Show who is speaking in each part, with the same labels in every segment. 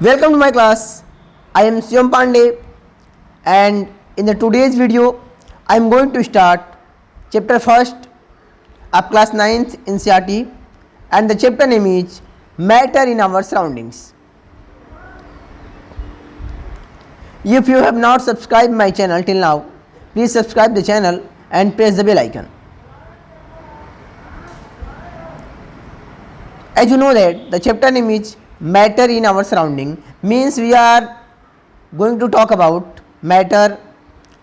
Speaker 1: Welcome to my class. I am Shyam Pandey, and in the today's video I am going to start chapter first of class 9th NCERT, and the chapter name is Matter in Our Surroundings. If you have not subscribed my channel till now, please subscribe the channel and press the bell icon. As you know that the chapter name is Matter in Our Surrounding, means we are going to talk about matter,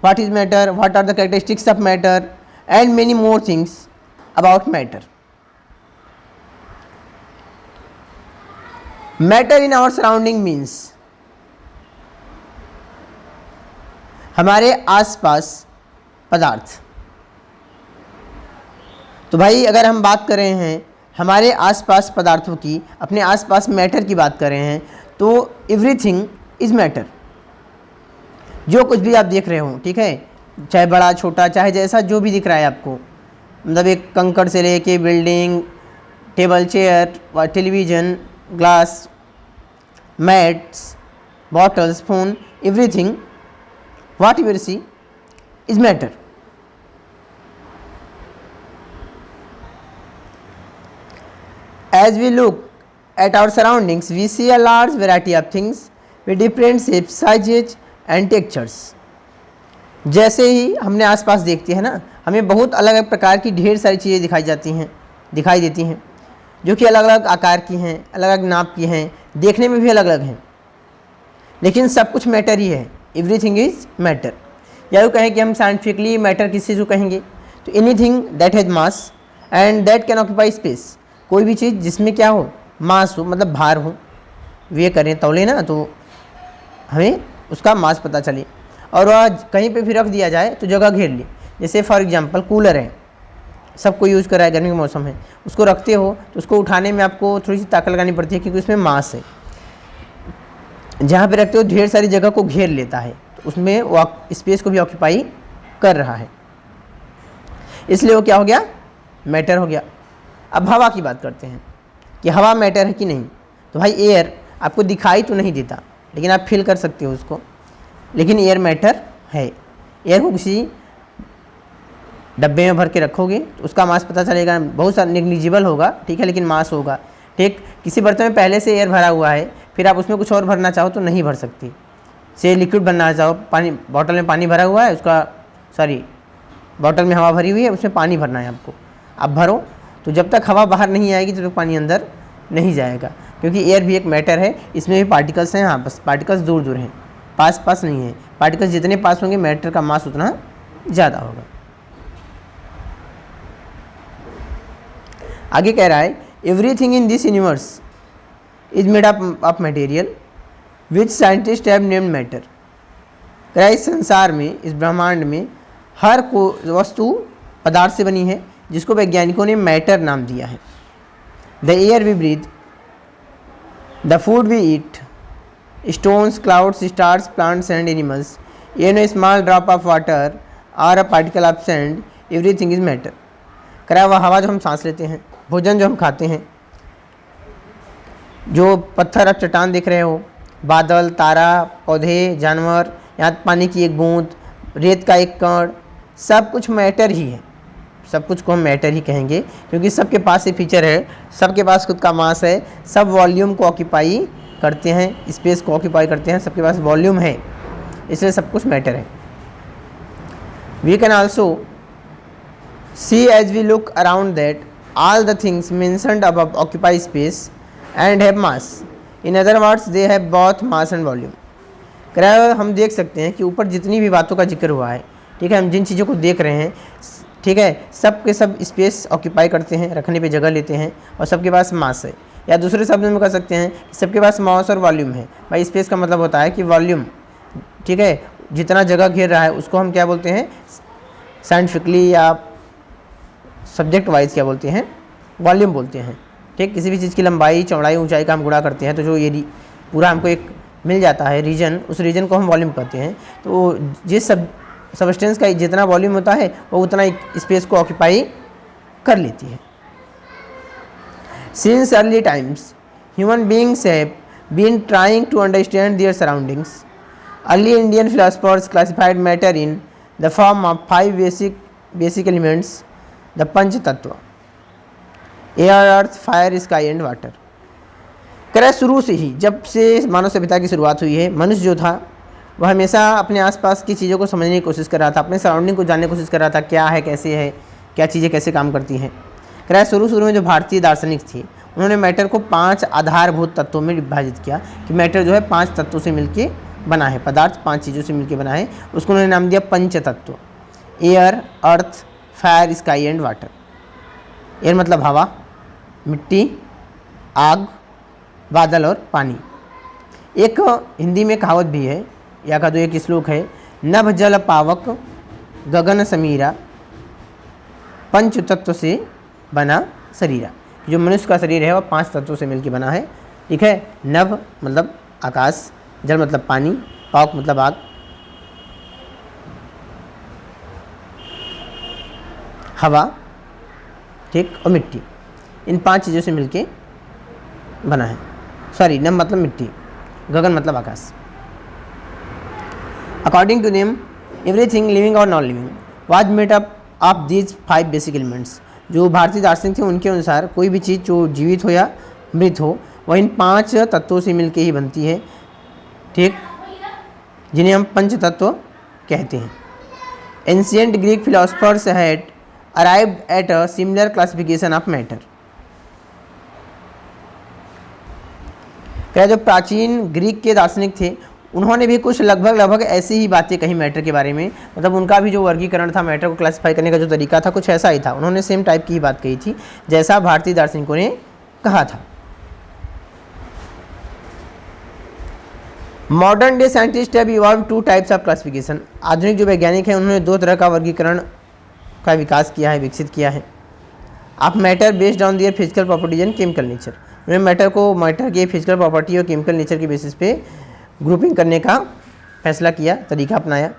Speaker 1: what is matter, what are the characteristics of matter, and many more things about matter. Matter in our surrounding means हमारे आसपास पदार्थ. तो भाई अगर हम बात कर रहे हैं हमारे आसपास पदार्थों की, अपने आसपास मैटर की बात कर रहे हैं, तो एवरीथिंग इज़ मैटर. जो कुछ भी आप देख रहे हो, ठीक है, चाहे बड़ा छोटा चाहे जैसा जो भी दिख रहा है आपको, मतलब एक कंकड़ से लेके building, table chair, television, glass, mats, bottles, phone, everything what you will see is matter. As we look at our surroundings, we see a large variety of things with different shapes, sizes and textures. जैसे ही हमने आसपास देखते हैं ना, हमें बहुत अलग अलग प्रकार की ढेर सारी चीज़ें दिखाई देती हैं, जो कि अलग अलग आकार की हैं, अलग अलग नाप की हैं, देखने में भी अलग अलग हैं, लेकिन सब कुछ मैटर ही है. Everything is matter. या यूँ कहें कि हम साइंटिफिकली मैटर किस चीज़ को कहेंगे, तो anything that has mass and that can occupy space. कोई भी चीज़ जिसमें क्या हो, मास हो, मतलब भार हो, वे करें तौले ना, तो हमें उसका मास पता चले, और वह कहीं पे भी रख दिया जाए तो जगह घेर ले. जैसे फॉर एग्जांपल कूलर है, सबको यूज़ कर रहा है, गर्मी का मौसम है, उसको रखते हो तो उसको उठाने में आपको थोड़ी सी ताकत लगानी पड़ती है, क्योंकि उसमें मास है. जहाँ पे रखते हो ढेर सारी जगह को घेर लेता है, तो उसमें वो स्पेस को भी ऑक्यूपाई कर रहा है, इसलिए वो क्या हो गया, मैटर हो गया. अब हवा की बात करते हैं कि हवा मैटर है कि नहीं. तो भाई एयर आपको दिखाई तो नहीं देता, लेकिन आप फील कर सकते हो उसको, लेकिन एयर मैटर है. एयर को किसी डब्बे में भर के रखोगे तो उसका मास पता चलेगा, बहुत सारा निग्लिजिबल होगा, ठीक है, लेकिन मास होगा. ठीक, किसी बर्तन में पहले से एयर भरा हुआ है, फिर आप उसमें कुछ और भरना चाहो तो नहीं भर सकती. से लिक्विड बनना चाहो, पानी, बॉटल में पानी भरा हुआ है, बॉटल में हवा भरी हुई है, उसमें पानी भरना है आपको, आप भरो, तो जब तक हवा बाहर नहीं आएगी तब तक पानी अंदर नहीं जाएगा, क्योंकि एयर भी एक मैटर है. इसमें भी पार्टिकल्स हैं, हाँ, बस पार्टिकल्स दूर दूर हैं, पास पास नहीं है. पार्टिकल्स जितने पास होंगे मैटर का मास उतना ज़्यादा होगा. आगे कह रहा है everything in this universe is made up of material which scientist have named matter. कह रहा है इस संसार में, इस ब्रह्मांड में हर को वस्तु पदार्थ से बनी है, जिसको वैज्ञानिकों ने मैटर नाम दिया है. The air we breathe, the food we eat, stones, clouds, stars, plants and animals, even a small drop of water और a particle of sand, everything is matter. करा हुआ हवा जो हम सांस लेते हैं, भोजन जो हम खाते हैं, जो पत्थर आप चट्टान देख रहे हो, बादल, तारा, पौधे, जानवर, यहाँ पानी की एक बूंद, रेत का एक कण, सब कुछ मैटर ही है. सब कुछ को हम मैटर ही कहेंगे, क्योंकि सबके पास ये फीचर है, सबके पास खुद का मास है, सब वॉल्यूम को ऑक्यूपाई करते हैं, स्पेस को ऑक्यूपाई करते हैं, सबके पास वॉल्यूम है, इसलिए सब कुछ मैटर है. We can also see as we look around that all the things mentioned above occupy space and have mass. In other words, they have both mass and volume. हम देख सकते हैं कि ऊपर जितनी भी बातों का जिक्र हुआ है, ठीक है, हम जिन चीज़ों को देख रहे हैं, ठीक है, सब के सब स्पेस ऑक्यूपाई करते हैं, रखने पे जगह लेते हैं, और सबके पास मास है. या दूसरे शब्द में कह सकते हैं कि सबके पास मास और वॉल्यूम है. भाई स्पेस का मतलब होता है कि वॉल्यूम, ठीक है, जितना जगह घेर रहा है उसको हम क्या बोलते हैं, साइंटिफिकली या सब्जेक्ट वाइज क्या बोलते हैं, वॉल्यूम बोलते हैं. ठीक, किसी भी चीज़ की लंबाई, चौड़ाई, ऊंचाई का हम गुणा करते हैं, तो जो ये पूरा हमको एक मिल जाता है रीजन, उस रीजन को हम वॉल्यूम कहते हैं. तो जिस सबस्टेंस का जितना वॉल्यूम होता है वो उतना स्पेस को ऑक्यूपाई कर लेती है. Since early times, human beings have been trying to understand their surroundings. Early Indian philosophers classified matter in the form of five basic elements, the Panch Tattva: air, earth, fire, sky and water. कह शुरू से ही, जब से मानव सभ्यता की शुरुआत हुई है, मनुष्य जो था वह हमेशा अपने आसपास की चीज़ों को समझने की कोशिश कर रहा था, अपने सराउंडिंग को जानने की कोशिश कर रहा था, क्या है, कैसे है, क्या चीज़ें कैसे काम करती हैं। कह रहा है शुरू में जो भारतीय दार्शनिक थे उन्होंने मैटर को 5 आधारभूत तत्वों में विभाजित किया कि मैटर जो है 5 तत्वों से मिलके बना है, पदार्थ 5 चीज़ों से मिलके बना है। उसको उन्होंने नाम दिया पंच तत्व: air, earth, fire, sky and water. Air मतलब हवा, मिट्टी, आग, बादल और पानी। एक हिंदी में कहावत भी है, या का तो एक श्लोक है: नभ जल पावक गगन समीरा, पंच तत्व से बना शरीरा। जो मनुष्य का शरीर है वह 5 तत्वों से मिलकर बना है। ठीक है, नभ मतलब आकाश, जल मतलब पानी, पावक मतलब आग, हवा, ठीक, और मिट्टी। इन 5 चीज़ों से मिलके बना है। सॉरी, नभ मतलब मिट्टी, गगन मतलब आकाश। According to them everything living और non living was made up of these 5 basic elements. जो भारतीय दार्शनिक थे उनके अनुसार कोई भी चीज़ जो जीवित हो या मृत हो वह इन 5 तत्वों से मिलके ही बनती है, ठीक, जिन्हें हम पंच तत्व कहते हैं। Ancient Greek philosophers had arrived at a similar classification of matter. क्या जो प्राचीन ग्रीक के दार्शनिक थे उन्होंने भी कुछ लगभग ऐसी ही बातें कही मैटर के बारे में। मतलब उनका भी जो वर्गीकरण था, मैटर को क्लासिफाई करने का जो तरीका था, कुछ ऐसा ही था। उन्होंने सेम टाइप की ही बात कही थी जैसा भारतीय दार्शनिकों ने कहा था। Modern day scientist have evolve 2 types of classification. आधुनिक जो वैज्ञानिक हैं उन्होंने 2 तरह का वर्गीकरण का विकास किया है, विकसित किया है। आप matter based on their physical properties and chemical nature. उन्होंने मैटर के फिजिकल प्रॉपर्टी और केमिकल नेचर के बेसिस पे ग्रुपिंग करने का फैसला किया, तरीका अपनाया।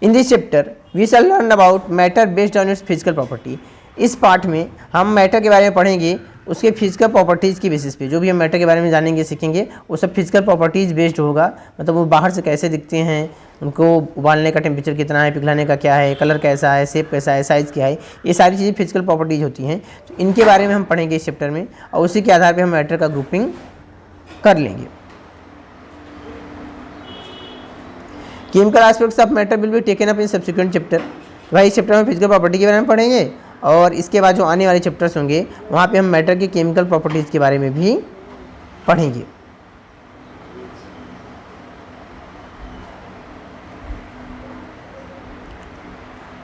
Speaker 1: In this chapter we shall learn about matter based on its physical property. इस पार्ट में हम मैटर के बारे में पढ़ेंगे उसके फिजिकल प्रॉपर्टीज़ की बेसिस पे। जो भी हम मैटर के बारे में जानेंगे, सीखेंगे, वो सब फिजिकल प्रॉपर्टीज़ बेस्ड होगा। मतलब वो बाहर से कैसे दिखते हैं, उनको उबालने का टेम्परेचर कितना है, पिघलाने का क्या है, कलर कैसा है, शेप कैसा है, साइज़ क्या है, ये सारी चीज़ें फिजिकल प्रॉपर्टीज़ होती हैं। तो इनके बारे में हम पढ़ेंगे इस चैप्टर में, और उसी के आधार पर हम मैटर का ग्रुपिंग कर लेंगे। Chemical aspects of matter will be taken up in subsequent chapter. भाई इस चैप्टर में फिजिकल प्रॉपर्टी के बारे में पढ़ेंगे, और इसके बाद जो आने वाले चैप्टर्स होंगे वहाँ पे हम मैटर की केमिकल प्रॉपर्टीज़ के बारे में भी पढ़ेंगे।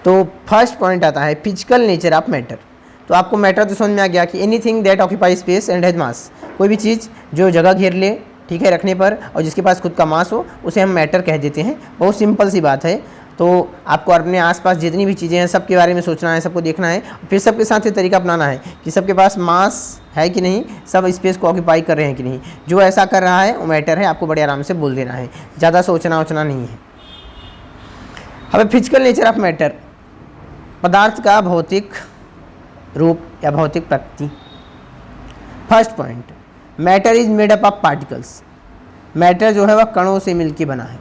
Speaker 1: तो फर्स्ट पॉइंट आता है फिजिकल नेचर ऑफ मैटर। तो आपको मैटर तो समझ में आ गया कि anything that occupy space and has मास। कोई भी चीज़ जो जगह घेर ले, ठीक है, रखने पर, और जिसके पास खुद का मास हो, उसे हम मैटर कह देते हैं। बहुत सिंपल सी बात है। तो आपको अपने आसपास जितनी भी चीज़ें हैं सबके बारे में सोचना है, सबको देखना है, फिर सबके साथ ये तरीका अपनाना है कि सबके पास मास है कि नहीं, सब स्पेस को ऑक्यूपाई कर रहे हैं कि नहीं। जो ऐसा कर रहा है वो मैटर है, आपको बड़े आराम से बोल देना है, ज़्यादा सोचना वोचना नहीं है। अब फिजिकल नेचर ऑफ मैटर, पदार्थ का भौतिक रूप या भौतिक प्रकृति। First point, matter is made up of particles. Matter जो है वह कणों से मिलकर बना है।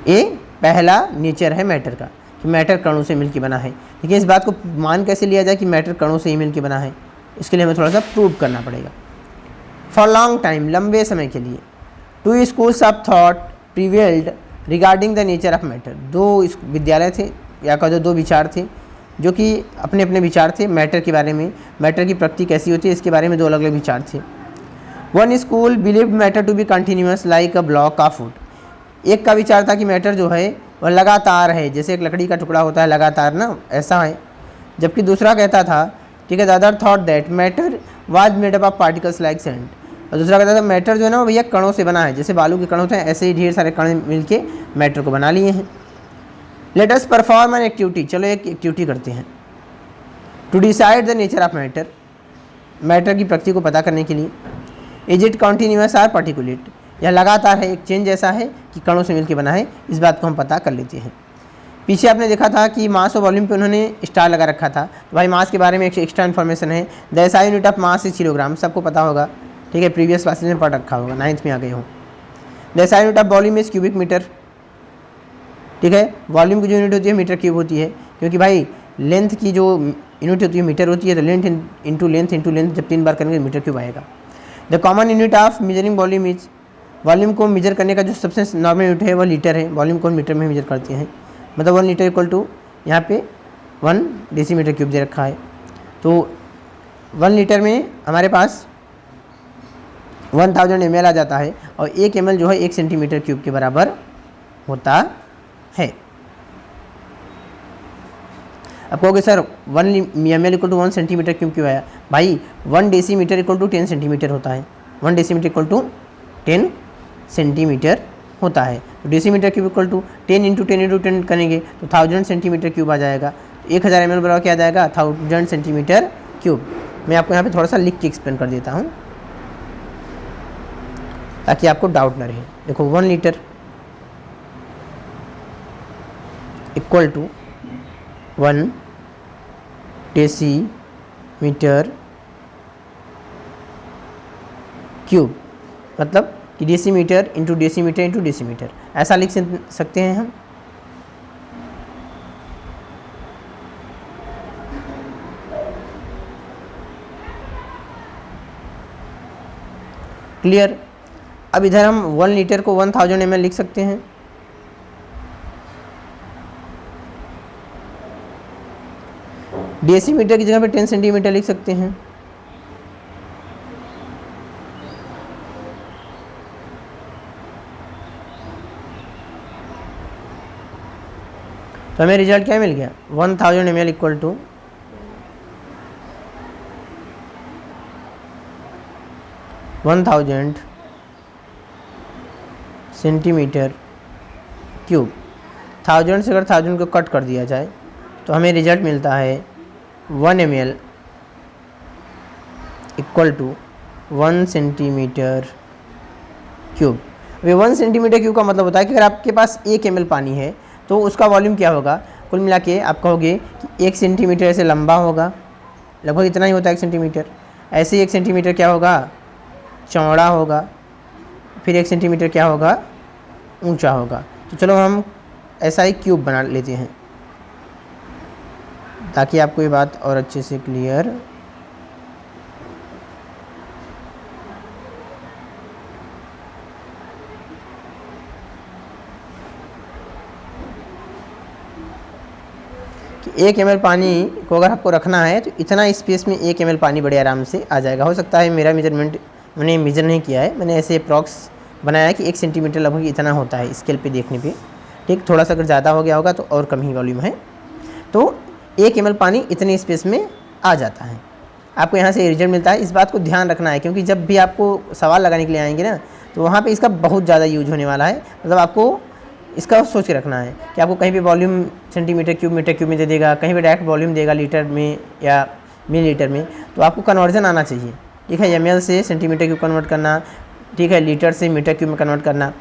Speaker 1: ये पहला नेचर है मैटर का कि मैटर कणों से मिलकर बना है। लेकिन इस बात को मान कैसे लिया जाए कि मैटर कणों से ही मिलकर बना है, इसके लिए हमें थोड़ा सा प्रूव करना पड़ेगा। फॉर लॉन्ग टाइम, लंबे समय के लिए, 2 schools of thought prevailed regarding the nature of matter. 2 विद्यालय थे या कह दो 2 विचार थे जो कि अपने अपने विचार थे मैटर के बारे में। मैटर की प्रकृति कैसी होती है इसके बारे में 2 अलग अलग विचार थे। One school believed matter to be continuous like a block of wood. एक का विचार था कि मैटर जो है वह लगातार है, जैसे एक लकड़ी का टुकड़ा होता है लगातार ना, ऐसा है। जबकि दूसरा कहता था, ठीक है, the other thought that matter was made up of particles like sand. और दूसरा कहता था मैटर जो है ना वो भैया कणों से बना है, जैसे बालू के कण होते हैं ऐसे ही ढेर सारे कण मिलके मैटर को बना लिए हैं। Let us perform an activity. चलो एक एक्टिविटी करते हैं to decide the nature of matter. Matter की प्रकृति को पता करने के लिए। Is it continuous or particulate, यह लगातार है, एक चेन जैसा है कि कणों से मिलकर बना है, इस बात को हम पता कर लेते हैं। पीछे आपने देखा था कि मास और वॉल्यूम पे उन्होंने स्टार लगा रखा था। तो भाई मास के बारे में एक एक्स्ट्रा इन्फॉर्मेशन है, the SI unit of mass is kilogram, सबको पता होगा। ठीक है, प्रीवियस क्लासेस में पढ़ रखा होगा, 9th में आ गए हो। The SI unit of volume is cubic metre. ठीक है, वॉल्यूम की जो यूनिट होती है मीटर क्यूब होती है, क्योंकि भाई लेंथ की जो यूनिट होती है मीटर होती है, तो लेंथ इंटू लेंथ जब 3 बार करेंगे मीटर क्यूब आएगा। The common unit of measuring volume is, volume को मेजर करने का जो सबसे नॉर्मल यूनिट है वो लीटर है। वॉल्यूम को मीटर में मेजर करते हैं, मतलब 1 लीटर इक्वल टू यहाँ पे 1 डेसीमीटर क्यूब दे रखा है। तो 1 लीटर में हमारे पास 1000 ml आ जाता है, और 1 ml जो है 1 सेंटीमीटर क्यूब के बराबर होता है। अब कहोगे sir 1 ml equal to 1 centimetre क्यों आया? भाई 1 डेसीमीटर इक्वल टू 10 सेंटीमीटर होता है। 1 डेसीमीटर इक्वल टू 10 सेंटीमीटर होता है। तो decimetre cube equal to 10 into 10 करेंगे तो 1000 सेंटीमीटर क्यूब आ जाएगा। 1000 ml बराबर क्या आ जाएगा? 1000 सेंटीमीटर क्यूब। मैं आपको यहाँ पे थोड़ा सा लिख के एक्सप्लेन कर देता हूँ ताकि आपको डाउट ना रहे। देखो 1 litre equal to 1 decimetre cube, मतलब कि decimetre into decimetre into decimetre, ऐसा लिख सकते हैं हम। क्लियर? अब इधर हम 1 लीटर को 1000 ml लिख सकते हैं। डेसीमीटर की जगह पे 10 सेंटीमीटर लिख सकते हैं। तो हमें रिजल्ट क्या मिल गया? 1000 ml equal to 1000 centimetre cube. 1000 से अगर 1000 को कट कर दिया जाए तो हमें रिजल्ट मिलता है 1 ml equal to 1 centimetre cube. अभी 1 सेंटीमीटर क्यूब का मतलब होता है कि अगर आपके पास 1 ml पानी है तो उसका वॉल्यूम क्या होगा? कुल मिला के आप कहोगे कि 1 सेंटीमीटर ऐसे लंबा होगा, लगभग इतना ही होता है 1 सेंटीमीटर। ऐसे 1 सेंटीमीटर क्या होगा? चौड़ा होगा। फिर 1 सेंटीमीटर क्या होगा? ऊंचा होगा। तो चलो हम ऐसा ही क्यूब बना लेते हैं ताकि आपको ये बात और अच्छे से क्लियर कि 1 ml पानी को अगर आपको रखना है तो इतना स्पेस में 1 ml पानी बड़े आराम से आ जाएगा। हो सकता है मेरा मेजरमेंट मैंने मेजर नहीं किया है, मैंने ऐसे अप्रॉक्स बनाया है कि 1 सेंटीमीटर लगभग इतना होता है स्केल पे देखने पे। ठीक, थोड़ा सा अगर ज़्यादा हो गया होगा तो और कम ही वॉल्यूम है। तो 1 ml पानी इतने स्पेस में आ जाता है। आपको यहाँ से रिजल्ट मिलता है। इस बात को ध्यान रखना है क्योंकि जब भी आपको सवाल लगाने के लिए आएंगे ना तो वहाँ पे इसका बहुत ज़्यादा यूज होने वाला है। मतलब आपको इसका सोच के रखना है कि आपको कहीं पे volume centimetre cube metre cube में दे देगा, कहीं पे डायरेक्ट वॉल्यूम देगा लीटर में या मिलीलीटर में, तो आपको कन्वर्जन आना चाहिए। ठीक है, ml से सेंटीमीटर क्यूब कन्वर्ट करना, ठीक है, लीटर से मीटर क्यूब में कन्वर्ट करना।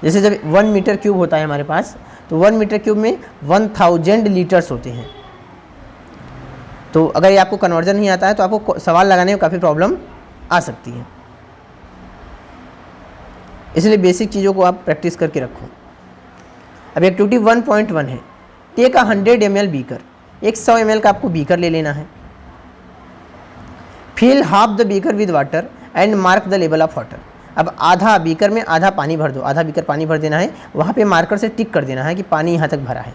Speaker 1: जैसे जब 1 मीटर क्यूब होता है हमारे पास तो 1 मीटर क्यूब में 1000 लीटर्स होते हैं। तो अगर ये आपको कन्वर्जन नहीं आता है तो आपको सवाल लगाने में काफ़ी प्रॉब्लम आ सकती है। इसलिए बेसिक चीज़ों को आप प्रैक्टिस करके रखो। अब एक्टिविटी 1.1 है, टेक अ 100 ml बीकर। एक 100 ml का आपको बीकर ले लेना है। Fill half the beaker with water and mark the level of water. अब आधा बीकर में आधा पानी भर दो, आधा बीकर पानी भर देना है, वहाँ पे मार्कर से टिक कर देना है कि पानी यहाँ तक भरा है।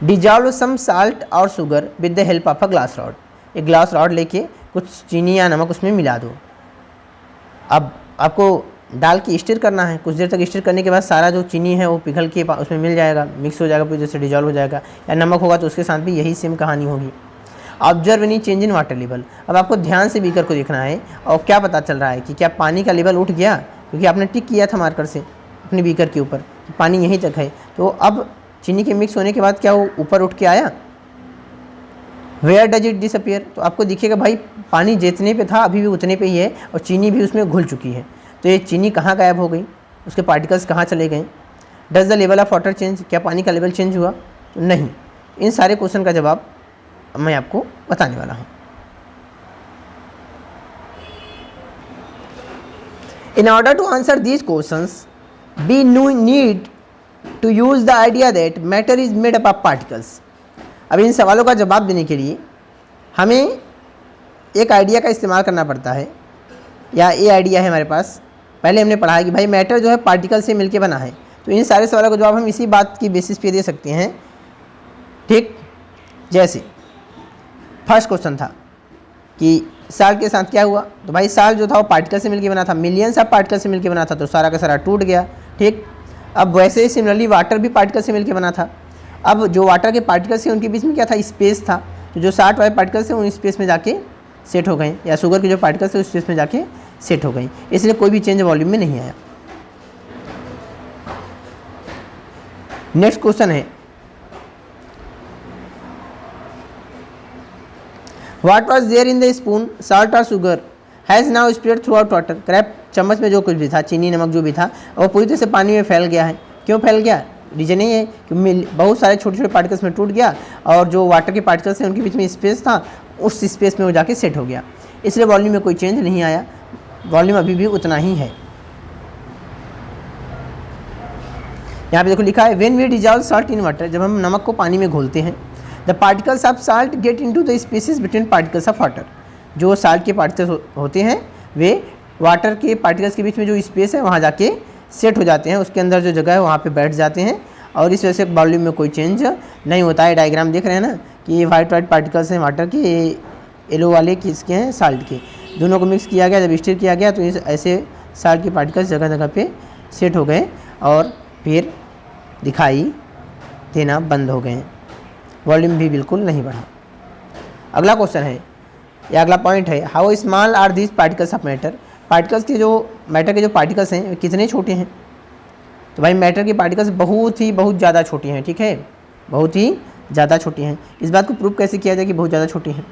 Speaker 1: डिजॉल्व सम साल्ट और sugar with the help of a glass rod. एक ग्लास रॉड लेके कुछ चीनी या नमक उसमें मिला दो। अब आपको डाल के स्टिर करना है। कुछ देर तक स्टिर करने के बाद सारा जो चीनी है वो पिघल के उसमें मिल जाएगा, मिक्स हो जाएगा, पूरी तरह से डिजॉल्व हो जाएगा। या नमक होगा तो उसके साथ भी यही सेम कहानी होगी। Observe any change in water level. अब आपको ध्यान से बीकर को देखना है और क्या पता चल रहा है कि क्या पानी का लेवल उठ गया, क्योंकि आपने टिक किया था मार्कर से अपने बीकर के ऊपर कि पानी यहीं तक है। तो अब चीनी के मिक्स होने के बाद क्या वो ऊपर उठ के आया? Where does it disappear? तो आपको दिखेगा भाई पानी जितने पे था अभी भी उतने पे ही है और चीनी भी उसमें घुल चुकी है। तो ये चीनी कहाँ गायब हो गई? उसके पार्टिकल्स कहाँ चले गए? Does the level of water change? क्या पानी का लेवल चेंज हुआ? तो नहीं। इन सारे क्वेश्चन का जवाब मैं आपको बताने वाला हूँ। In order to answer these questions, we need to use the idea that matter is made up of particles. अब इन सवालों का जवाब देने के लिए हमें एक आइडिया का इस्तेमाल करना पड़ता है, या ये आइडिया है हमारे पास। पहले हमने पढ़ा है कि भाई मैटर जो है पार्टिकल से मिलके बना है, तो इन सारे सवालों का जवाब हम इसी बात की बेसिस पे दे सकते हैं। ठीक, जैसे फर्स्ट क्वेश्चन था कि साल के साथ क्या हुआ, तो भाई साल जो था वो पार्टिकल से मिलके बना था, मिलियंस ऑफ पार्टिकल से मिलके बना था, तो सारा का सारा टूट गया। ठीक, अब वैसे ही सिमिलरली वाटर भी पार्टिकल से मिलके बना था। अब जो वाटर के पार्टिकल्स हैं उनके बीच में क्या था, स्पेस था, तो जो 60 वाले पार्टिकल्स हैं उन स्पेस में जाके सेट हो गए, या शुगर के जो पार्टिकल्स थे उस स्पेस में जाके सेट हो गई, इसलिए कोई भी चेंज वॉल्यूम में नहीं आया। नेक्स्ट क्वेश्चन है, what was there in the spoon, salt और sugar has now spread throughout water. क्रैप चम्मच में जो कुछ भी था, चीनी नमक जो भी था, वो पूरी तरह से पानी में फैल गया है। क्यों फैल गया, रीजन नहीं है कि बहुत सारे छोटे छोटे पार्टिकल्स में टूट गया, और जो वाटर के पार्टिकल्स हैं उनके बीच में स्पेस था, उस स्पेस में वो जाके सेट हो गया, इसलिए वॉल्यूम में कोई चेंज नहीं आया, वॉल्यूम अभी भी उतना ही है। यहाँ पे देखो लिखा है, when we dissolve salt in water, जब हम नमक को पानी में घोलते हैं, the particles of salt get into the spaces between particles of water. जो साल्ट के पार्टिकल्स होते हैं वे वाटर के पार्टिकल्स के बीच में जो स्पेस है वहाँ जाके सेट हो जाते हैं, उसके अंदर जो जगह है वहाँ पे बैठ जाते हैं, और इस वजह से वॉल्यूम में कोई चेंज नहीं होता है। डायग्राम देख रहे हैं ना कि ये वाइट पार्टिकल्स हैं वाटर के, येलो वाले किसके हैं, साल्ट के, दोनों को मिक्स किया गया, जब स्टिर किया गया तो ऐसे साल्ट के पार्टिकल्स जगह जगह पे सेट हो गए और फिर दिखाई देना बंद हो गए, वॉल्यूम भी बिल्कुल नहीं बढ़ा। अगला क्वेश्चन है, या अगला पॉइंट है, how small are these particles of matter. Particles के जो मैटर के जो पार्टिकल्स हैं कितने छोटे हैं, तो भाई मैटर की पार्टिकल्स बहुत ज़्यादा छोटी हैं। ठीक है, बहुत ही ज़्यादा छोटी हैं। इस बात को प्रूव कैसे किया जाए कि बहुत ज़्यादा छोटी हैं,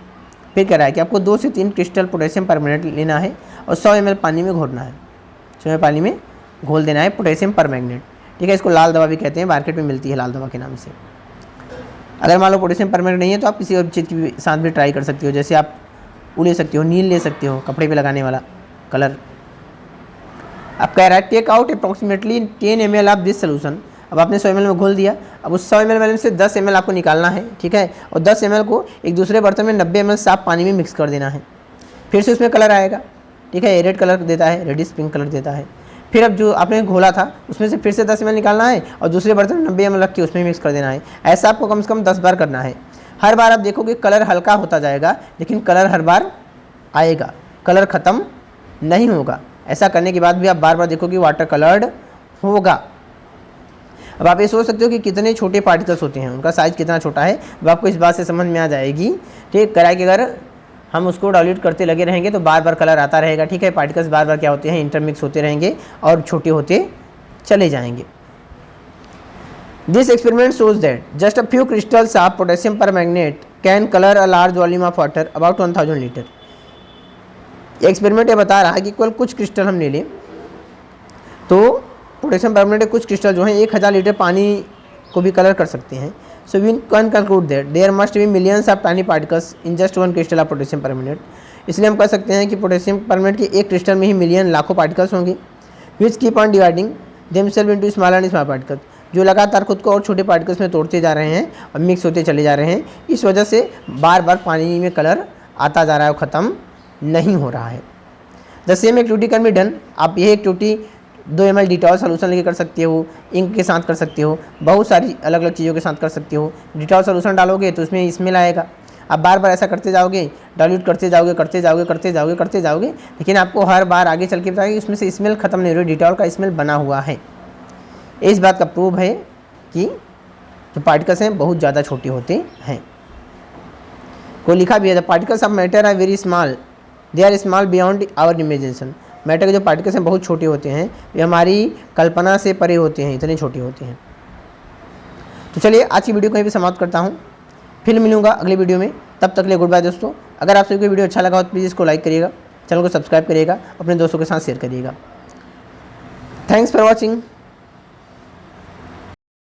Speaker 1: फिर कह रहा है कि आपको 2 से 3 क्रिस्टल पोटेशियम परमैंगनेट लेना है और 100 ml पानी में घोलना है, 100 ml पानी में घोल देना है पोटेशियम परमैंगनेट। ठीक है, इसको लाल दवा भी कहते हैं, मार्केट में मिलती है लाल दवा के नाम से। अगर मान लो पोटेशियम परमैंगनेट नहीं है तो आप किसी और चीज़ के साथ भी ट्राई कर सकते हो, जैसे आप वो ले सकते हो, नील ले सकते हो, कपड़े पे लगाने वाला कलर। अब कह रहा है take out approximately 10 ml of this solution. अब आपने 100 ml में घोल दिया, अब उस 100 ml में से 10 ml आपको निकालना है। ठीक है, और 10 ml को एक दूसरे बर्तन में 90 ml साफ पानी में मिक्स कर देना है, फिर से उसमें कलर आएगा। ठीक है, रेड कलर देता है, रेडिश पिंक कलर देता है। फिर अब जो आपने घोला था उसमें से फिर से 10 ml निकालना है और दूसरे बर्तन में 90 ml रख के उसमें मिक्स कर देना है। ऐसा आपको कम से कम 10 बार करना है। हर बार आप देखोगे कलर हल्का होता जाएगा, लेकिन कलर हर बार आएगा, कलर ख़त्म नहीं होगा। ऐसा करने के बाद भी आप बार बार देखोगे वाटर कलर्ड होगा। अब आप ये सोच सकते हो कि कितने छोटे पार्टिकल्स होते हैं, उनका साइज़ कितना छोटा है, अब आपको इस बात से समझ में आ जाएगी। ठीक, कराए कि अगर हम उसको डाइल्यूट करते लगे रहेंगे तो बार बार कलर आता रहेगा। ठीक है, पार्टिकल्स बार बार क्या होते हैं, इंटरमिक्स होते रहेंगे और छोटे होते चले जाएंगे। This experiment shows that just a few crystals of potassium permanganate can colour a large volume of water about 1000 litre. Experiment ये बता रहा है कि केवल कुछ क्रिस्टल हम ले लें तो पोटेशियम परमैंगनेट के कुछ क्रिस्टल जो हैं 1000 लीटर पानी को भी कलर कर सकते हैं। So we can conclude that there must be millions of tiny particles in just 1 crystal of potassium permanganate. इसलिए हम कह सकते हैं कि पोटेशियम परमैंगनेट के एक क्रिस्टल में ही मिलियन लाखों पार्टिकल्स होंगे, which keep on dividing themselves into small and small particles, जो लगातार खुद को और छोटे पार्टिकल्स में तोड़ते जा रहे हैं और मिक्स होते चले जा रहे हैं। इस वजह से बार बार पानी में कलर आता जा रहा है और ख़त्म नहीं हो रहा है। The same activity can be done. आप यह एक्टिविटी 2 ml डिटॉल सोल्यूशन लेके कर सकते हो, इंक के साथ कर सकते हो, बहुत सारी अलग अलग चीज़ों के साथ कर सकते हो। डिटॉल सोल्यूशन डालोगे तो उसमें स्मेल आएगा, आप बार बार ऐसा करते जाओगे, डाइल्यूट करते जाओगे, लेकिन आपको हर बार आगे चल के बताएगा कि उसमें से स्मेल खत्म नहीं हो रही, डिटॉल का स्मेल बना हुआ है। इस बात का प्रूव है कि जो पार्टिकल्स हैं बहुत ज़्यादा छोटे होते हैं। को लिखा भी है, the particles of matter are very small, they are small beyond our imagination. Matter के जो पार्टिकल्स हैं बहुत छोटे होते हैं, वे हमारी कल्पना से परे होते हैं, इतने छोटे होते हैं। तो चलिए आज की वीडियो को यहीं पे समाप्त करता हूँ, फिर मिलूंगा अगले वीडियो में। तब तक के लिए गुड बाय दोस्तों। अगर आप सभी को वीडियो अच्छा लगा हो तो प्लीज़ इसको लाइक करिएगा, चैनल को सब्सक्राइब करिएगा, अपने दोस्तों के साथ शेयर करिएगा। Thanks for watching.